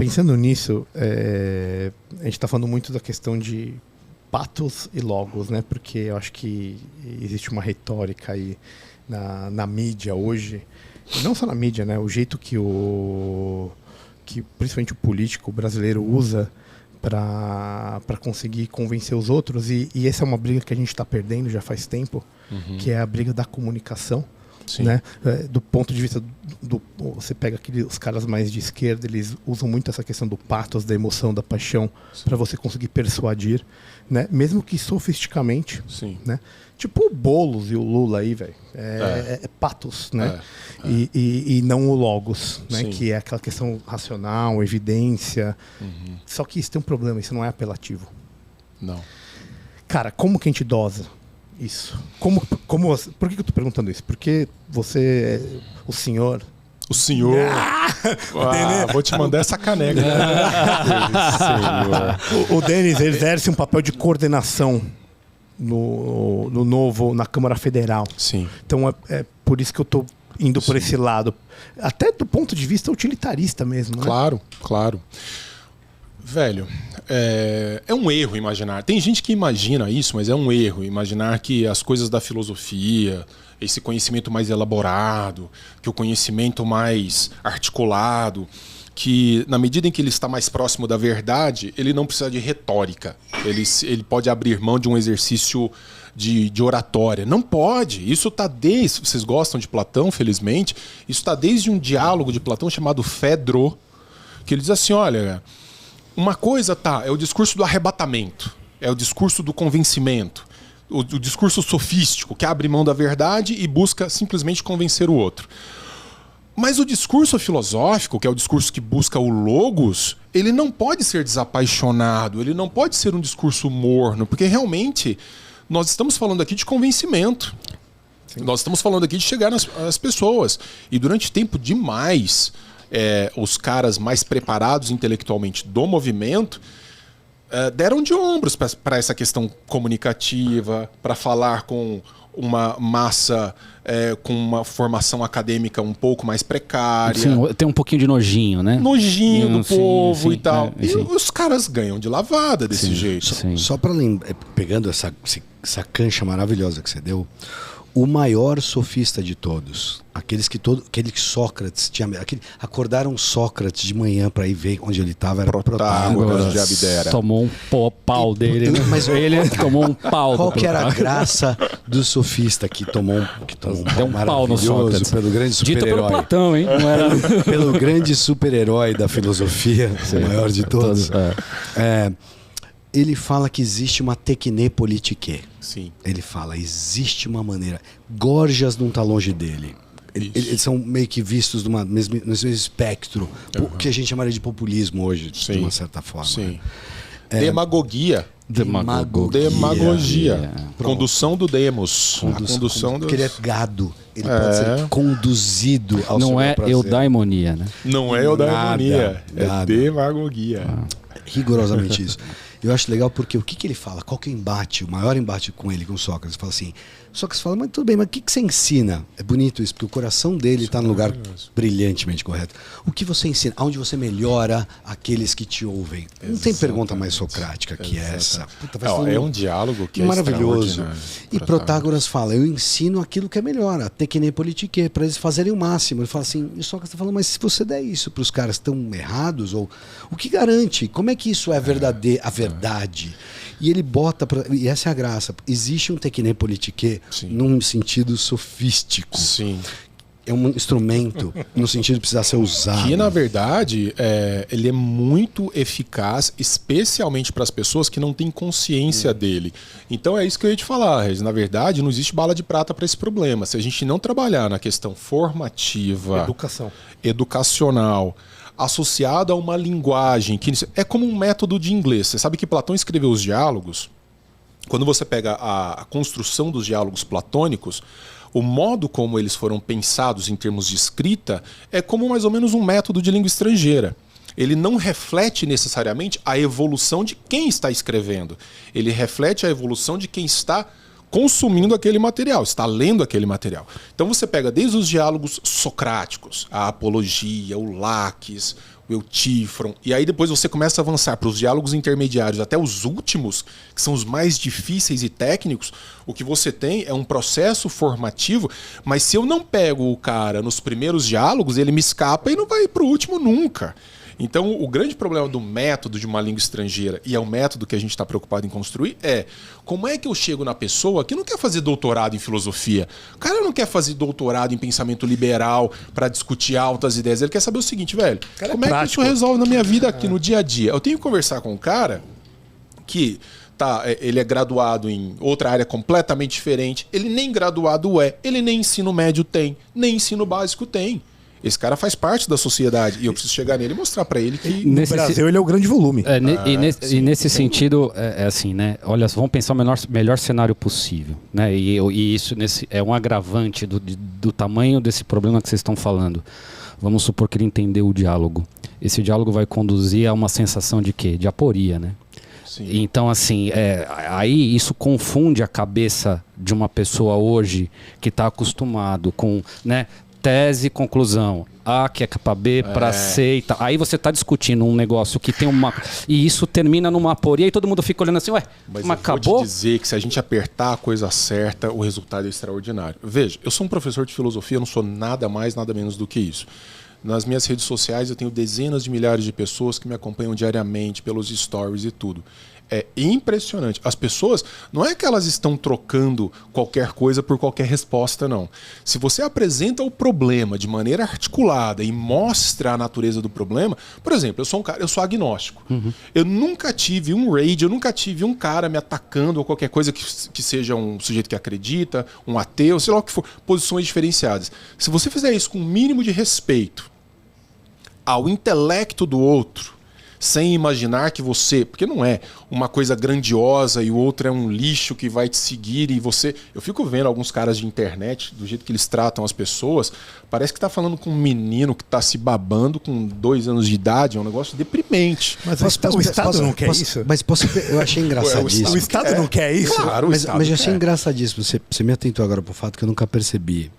Pensando nisso, a gente está falando muito da questão de patos e logos, né? Porque eu acho que existe uma retórica aí na mídia hoje, e não só na mídia, né? O jeito que principalmente o político brasileiro usa para conseguir convencer os outros, e essa é uma briga que a gente está perdendo já faz tempo, que é a briga da comunicação. Né? Do ponto de vista você pega os caras mais de esquerda, eles usam muito essa questão do pathos, da emoção, da paixão, para você conseguir persuadir, né? Mesmo que sofisticamente. Né? Tipo o Boulos e o Lula aí, velho. É pathos, né? E não o logos, né? Que é aquela questão racional, evidência. Só que isso tem um problema, isso não é apelativo. Não. Cara, como que a gente dosa isso? Por que eu tô perguntando isso? Porque você, o senhor... O senhor... vou te mandar essa caneca. O Denis exerce um papel de coordenação na Câmara Federal. Sim. Então é por isso que eu tô indo por esse lado. Até do ponto de vista utilitarista mesmo, né? Claro. Velho, é um erro imaginar. Tem gente que imagina isso, mas é um erro imaginar que as coisas da filosofia, esse conhecimento mais elaborado, que o conhecimento mais articulado, que na medida em que ele está mais próximo da verdade, ele não precisa de retórica. Ele pode abrir mão de um exercício de oratória. Não pode. Isso está desde... Vocês gostam de Platão, felizmente. Isso está desde um diálogo de Platão chamado Fedro, que ele diz assim, olha... Uma coisa é o discurso do arrebatamento, é o discurso do convencimento, o discurso sofístico, que abre mão da verdade e busca simplesmente convencer o outro. Mas o discurso filosófico, que é o discurso que busca o logos, ele não pode ser desapaixonado, ele não pode ser um discurso morno, porque realmente nós estamos falando aqui de convencimento. Sim. Nós estamos falando aqui de chegar às pessoas. E durante tempo demais... os caras mais preparados intelectualmente do movimento deram de ombros para essa questão comunicativa, para falar com uma massa com uma formação acadêmica um pouco mais precária. Sim, tem um pouquinho de nojinho, né? Nojinho do povo e tal. E os caras ganham de lavada desse jeito. Só para lembrar, pegando essa cancha maravilhosa que você deu, o maior sofista de todos, aquele que Sócrates tinha, acordaram Sócrates de manhã para ir ver onde ele estava, era Protágoras de Abdera. Tomou um pau dele, né? Mas ele tomou um pau. Qual que era a graça do sofista que tomou um pau no Sócrates pelo grande super-herói? Dito pelo Platão, hein? Não era... pelo grande super-herói da filosofia, o maior de todos. Ele fala que existe uma tecne politique. Sim. Ele fala, existe uma maneira. Gorgias não está longe dele. Eles são meio que vistos no mesmo espectro, que a gente chamaria de populismo hoje, de uma certa forma. Sim. Demagogia. Condução do demos. Porque ele é gado. Ele pode ser conduzido ao não é eudaimonia, né? Não é eudaimonia. É demagogia. Rigorosamente isso. Eu acho legal porque o que ele fala? Qual que é o embate? O maior embate com ele, com Sócrates. Ele fala assim, Sócrates fala, mas tudo bem, mas o que você ensina? É bonito isso, porque o coração dele está no lugar brilhantemente correto. O que você ensina? Aonde você melhora aqueles que te ouvem? Não tem pergunta mais socrática que essa. Puta, é um diálogo que maravilhoso. E Protágoras fala, eu ensino aquilo que é melhor, a tecne politique, para eles fazerem o máximo. Ele fala assim, e Sócrates está falando, mas se você der isso para os caras que estão errados, ou o que garante? Como é que isso é verdadeiro, a verdade? E ele bota, e essa é a graça, existe um tecne politique num sentido sofístico. Sim. É um instrumento no sentido de precisar ser usado. Que, na verdade, ele é muito eficaz, especialmente para as pessoas que não têm consciência dele. Então é isso que eu ia te falar, Regis. Na verdade, não existe bala de prata para esse problema. Se a gente não trabalhar na questão formativa, educacional, associado a uma linguagem que é como um método de inglês. Você sabe que Platão escreveu os diálogos. Quando você pega a construção dos diálogos platônicos, o modo como eles foram pensados em termos de escrita é como mais ou menos um método de língua estrangeira. Ele não reflete necessariamente a evolução de quem está escrevendo. Ele reflete a evolução de quem está consumindo aquele material, está lendo aquele material. Então você pega desde os diálogos socráticos, a apologia, o laques, o Eutífron, e aí depois você começa a avançar para os diálogos intermediários, até os últimos, que são os mais difíceis e técnicos, o que você tem é um processo formativo, mas se eu não pego o cara nos primeiros diálogos, ele me escapa e não vai para o último nunca. Então, o grande problema do método de uma língua estrangeira, e é o método que a gente está preocupado em construir, é como é que eu chego na pessoa que não quer fazer doutorado em filosofia. O cara não quer fazer doutorado em pensamento liberal para discutir altas ideias. Ele quer saber o seguinte, velho, como é que isso resolve na minha vida aqui no dia a dia? Eu tenho que conversar com um cara que ele é graduado em outra área completamente diferente, ele nem graduado é, ele nem ensino médio tem, nem ensino básico tem. Esse cara faz parte da sociedade e eu preciso chegar nele e mostrar para ele que no Brasil ele é o grande volume. E nesse sentido, é assim, né? Olha, vamos pensar o melhor cenário possível, né? E isso é um agravante do tamanho desse problema que vocês estão falando. Vamos supor que ele entendeu o diálogo. Esse diálogo vai conduzir a uma sensação de quê? De aporia, né? Sim. Então, assim, aí isso confunde a cabeça de uma pessoa hoje que está acostumado com, né? Tese, conclusão. A que é para B, para C e tal. Aí você está discutindo um negócio que tem uma... E isso termina numa aporia e todo mundo fica olhando assim, mas acabou? Vou te dizer que se a gente apertar a coisa certa, o resultado é extraordinário. Veja, eu sou um professor de filosofia, eu não sou nada mais, nada menos do que isso. Nas minhas redes sociais eu tenho dezenas de milhares de pessoas que me acompanham diariamente pelos stories e tudo. É impressionante. As pessoas, não é que elas estão trocando qualquer coisa por qualquer resposta, não. Se você apresenta o problema de maneira articulada e mostra a natureza do problema, por exemplo, eu sou um cara, eu sou agnóstico. Uhum. Eu nunca tive um raid, eu nunca tive um cara me atacando ou qualquer coisa que seja um sujeito que acredita, um ateu, sei lá o que for, posições diferenciadas. Se você fizer isso com um mínimo de respeito ao intelecto do outro, sem imaginar que você... Porque não é uma coisa grandiosa e o outro é um lixo que vai te seguir e você... Eu fico vendo alguns caras de internet, do jeito que eles tratam as pessoas, parece que tá falando com um menino que tá se babando com 2 anos de idade, é um negócio deprimente. Mas o Estado não quer isso? Mas eu achei engraçadíssimo. O Estado não quer isso? Claro, mas eu achei engraçadíssimo. Você me atentou agora pro fato que eu nunca percebi,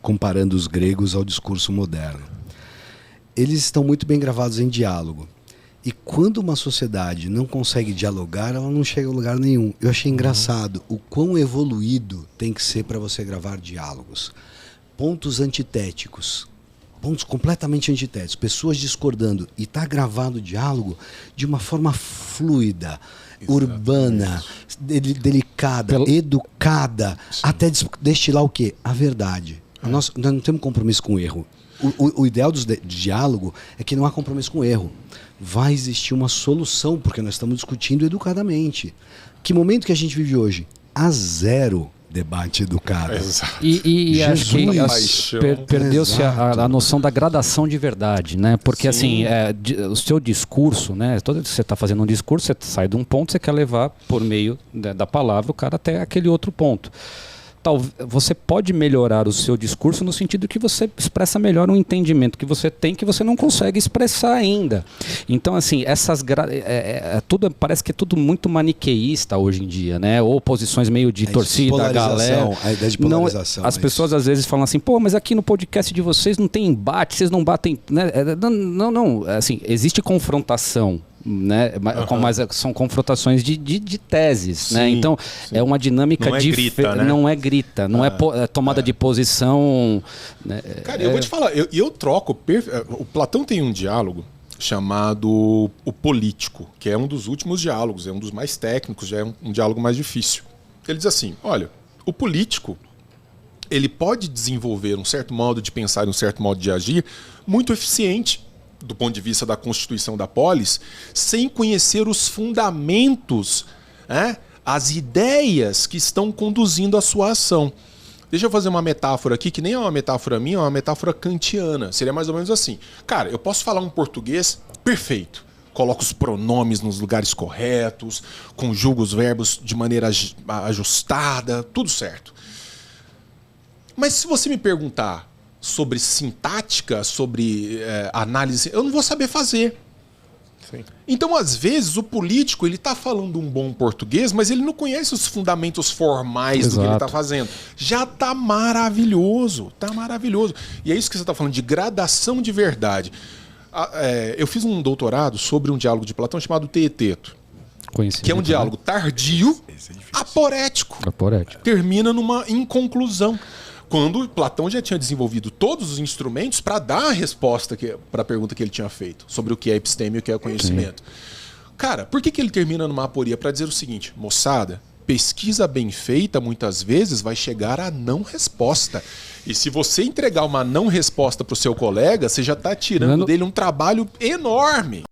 comparando os gregos ao discurso moderno. Eles estão muito bem gravados em diálogo. E quando uma sociedade não consegue dialogar, ela não chega a lugar nenhum. Eu achei engraçado o quão evoluído tem que ser para você gravar diálogos. Pontos antitéticos. Pontos completamente antitéticos. Pessoas discordando. E está gravado o diálogo de uma forma fluida, urbana, delicada, educada, até destilar o quê? A verdade. Nós não temos compromisso com o erro. O ideal do diálogo é que não há compromisso com o erro. Vai existir uma solução, porque nós estamos discutindo educadamente. Que momento que a gente vive hoje? Há zero debate educado. E acho que perdeu-se a noção da gradação de verdade, né? Porque assim, o seu discurso, né? Todo você está fazendo um discurso, você sai de um ponto, você quer levar por meio da palavra o cara até aquele outro ponto. Você pode melhorar o seu discurso no sentido que você expressa melhor um entendimento que você tem que você não consegue expressar ainda. Então, assim, parece que é tudo muito maniqueísta hoje em dia, né? Ou posições meio de torcida, galera. A ideia de polarização. As pessoas às vezes falam assim, pô, mas aqui no podcast de vocês não tem embate, vocês não batem... Né? Não. Assim, existe confrontação, né? Mas são confrontações de teses, sim, né? Então é uma dinâmica não é grita, não é tomada de posição, né? Cara, eu vou te falar, eu troco. O Platão tem um diálogo chamado O Político, que é um dos últimos diálogos, é um dos mais técnicos, já é um diálogo mais difícil. Ele diz assim: olha, o político ele pode desenvolver um certo modo de pensar e um certo modo de agir muito eficiente do ponto de vista da constituição da polis, sem conhecer os fundamentos, as ideias que estão conduzindo a sua ação. Deixa eu fazer uma metáfora aqui, que nem é uma metáfora minha, é uma metáfora kantiana. Seria mais ou menos assim. Cara, eu posso falar um português perfeito. Coloco os pronomes nos lugares corretos, conjugo os verbos de maneira ajustada, tudo certo. Mas se você me perguntar sobre sintática, sobre análise, eu não vou saber fazer. Sim. Então, às vezes, o político ele está falando um bom português, mas ele não conhece os fundamentos formais do que ele está fazendo. Já está maravilhoso, está maravilhoso. E é isso que você está falando, de gradação de verdade. Eu fiz um doutorado sobre um diálogo de Platão chamado Teeteto, que é um diálogo tardio, aporético. Termina numa inconclusão. Quando Platão já tinha desenvolvido todos os instrumentos para dar a resposta para a pergunta que ele tinha feito sobre o que é episteme e o que é conhecimento. Cara, por que ele termina numa aporia? Para dizer o seguinte, moçada, pesquisa bem feita muitas vezes vai chegar a não resposta. E se você entregar uma não resposta para o seu colega, você já está tirando dele um trabalho enorme.